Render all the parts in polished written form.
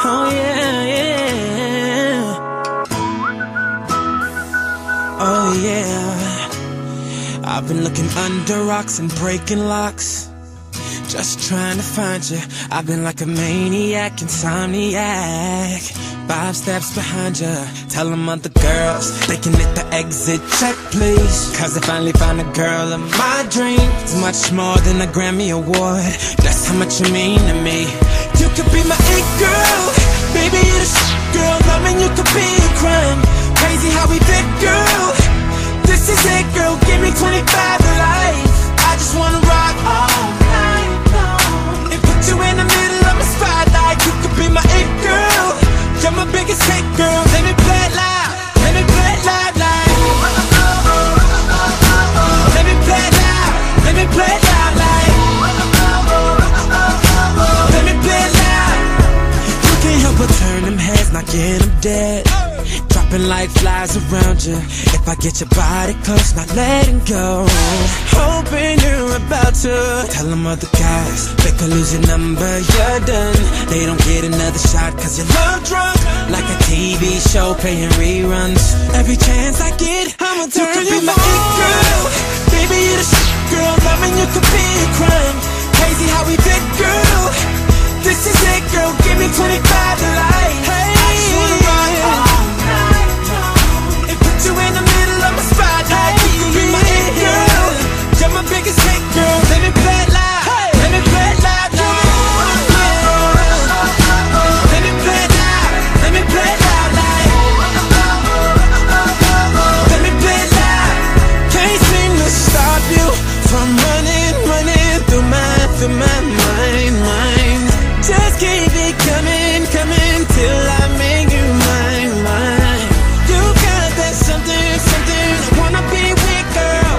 Oh yeah, yeah. Oh yeah. I've been looking under rocks and breaking locks, just trying to find you. I've been like a maniac, insomniac, 5 steps behind you. Tell them other girls they can hit the exit check, please. Cause I finally found a girl of my dreams. It's much more than a Grammy award, that's how much you mean to me. You could be my it girl, baby you're the girl. Loving you could be a crime, crazy how we fit, girl. This is it, girl, give me 25 to life. I just wanna rock all night long and put you in the middle of my spotlight. You could be my it girl, you're my biggest hit, girl. Let me play it loud, let me play it loud, like. Let me play it loud, let me play it loud, like. Let me play it loud. You can't help but turn them heads, not get them dead. Dropping like flies around you. If I get your body close, not letting go. Hoping you're about to tell them other guys they could lose your number, you're done. They don't get another shot cause you're love drunk, like a TV show playing reruns. Every chance I get, I'ma turn you my it girl. Baby you're the shit, girl. Loving you could be a crime, crazy how we fit, girl. This is it, girl, give me 25 to life. Hey, I just wanna rock all night long and put you in the middle of my spotlight. You can be my it girl, you're my biggest hit, girl. Let me play it loud, let me play it loud, like. Let me play it loud, let me play it loud, like. Let me play it loud. Can't seem to stop you from running, running through my mind. Just keep it coming, coming till I make you mine, mine. You got that something, something I wanna be with, girl.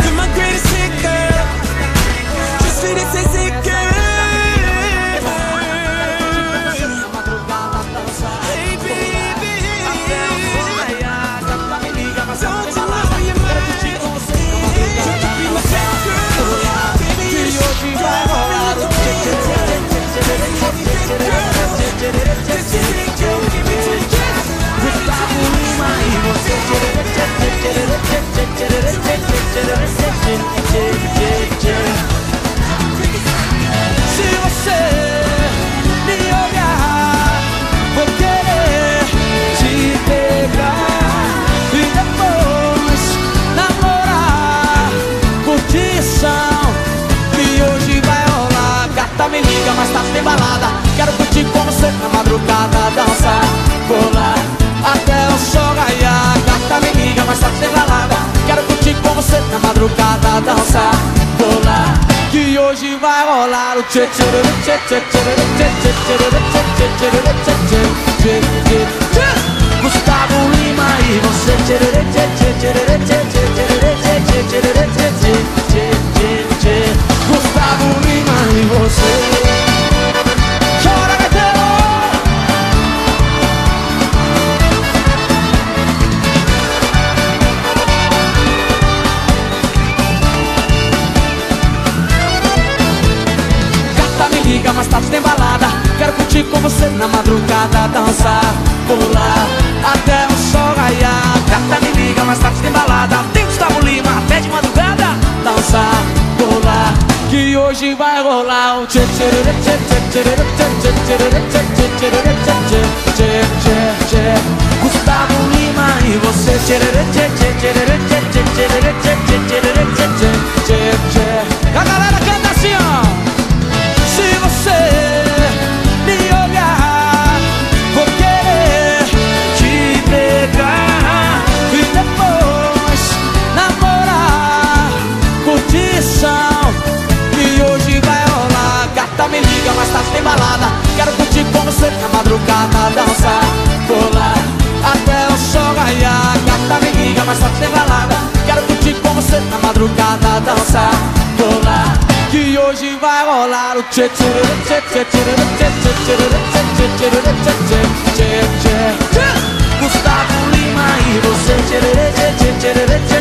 You're my greatest hit, girl. Just for this is it, girl. Hey baby, don't you know you're mine? You could be my best girl. Baby, you're my Gustavo Lima e você. Se você me olhar, vou querer te pegar e depois namorar. Curtição que hoje vai rolar. Gata me liga, mas tá sem balada. Quero curtir com você na madrugada, dançar, pular até o sol raiar. Gata me liga, mas tá sem balada. Quero curtir com você na madrugada, dançar, pular, que hoje vai rolar o tchê tchê tchê tchê tchê tchê tchê. Gustavo Lima e você. Tchê tchê tchê tchê tchê tchê tchê tchê. Gustavo Lima e você. Chora, Gateiro! Gata me liga, mas tá sem balada. Quero curtir com você na madrugada, dançar, pular até o sol raiar. Gata me liga, mas tá sem balada. Tem Gustavo Lima até de madrugada, dançar, pular, que hoje vai rolar o tchê tchê tchê tchê tchê tchê tchê tchê. Gustavo Lima e você. Tchê tchê tchê tchê tchê tchê tchê. A galera canta assim, ó. Se você me olhar, vou querer te pegar e depois namorar. Curtição que hoje vai rolar. Gata me liga, mas tá sem balada. Quero curtir com você na madrugada, dançar, pular até o sol raiar. Gata me liga, mas tá sem balada. Quero curtir com você na madrugada, dançar, pular, que hoje vai rolar o tchê tchê tchê tchê tchê tchê tchê tchê. Gustavo Lima e você. Tchê tchê tchê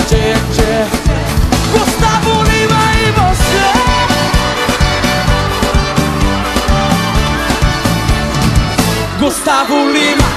tchê tchê. Gustavo Lima e você. Gustavo Lima.